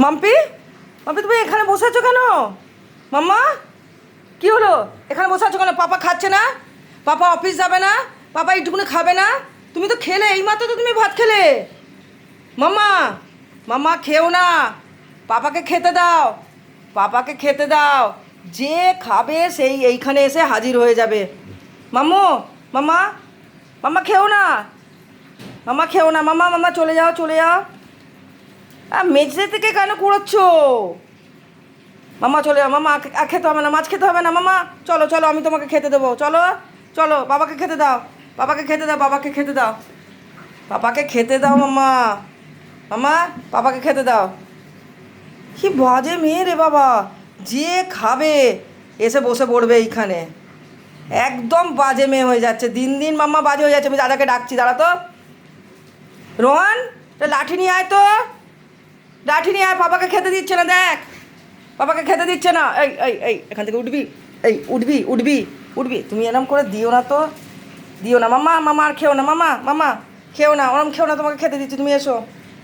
মাম্পি, মাম্পি তুমি এখানে বসে আছো কেন? মাম্মা, কি হলো? এখানে বসে আছো কেন? পাপা খাচ্ছে না? পাপা অফিস যাবে না? পাপা এইটুকুনি খাবে না? তুমি তো খেলে, এইমাত্র তো তুমি ভাত খেলে। মাম্মা, মাম্মা খেও না, পাপাকে খেতে দাও, পাপাকে খেতে দাও। যে খাবে সেই এইখানে এসে হাজির হয়ে যাবে। মাম্মু, মাম্মা, মাম্মা খেও না, মাম্মা খেও না, মাম্মা, মাম্মা চলে যাও, চলে যাও। মেঝে থেকে কেন কুড়োচ্ছ? মাম্মা চলে যাও, মাম্মা আর খেতে হবে না, মাছ খেতে হবে না। মাম্মা চলো চলো, আমি তোমাকে খেতে দেবো, চলো চলো। বাবাকে খেতে দাও, বাবাকে খেতে দাও, বাবাকে খেতে দাও, পাপাকে খেতে দাও। মাম্মা, মাম্মা পাপাকে খেতে দাও। কি বাজে মেয়ে রে বাবা, যে খাবে এসে বসে পড়বে এইখানে। একদম বাজে মেয়ে হয়ে যাচ্ছে, দিন দিন মাম্মা বাজে হয়ে যাচ্ছে। আমি দাদাকে ডাকছি, দাঁড়া তো। রোহন, তো লাঠি নিয়ে আয় তো, লাঠি নিয়ে আয়, পাপাকে খেতে দিচ্ছে না, দেখ পাপাকে খেতে দিচ্ছে না। এই এই এই এখান থেকে উঠবি, এই উঠবি উঠবি উঠবি। তুমি এরম করে দিও না তো, দিও না। মাম্মা, মামা আর খেও না, মামা মামা খেও না, ওরম খেও না, তোমাকে খেতে দিচ্ছি, তুমি এসো।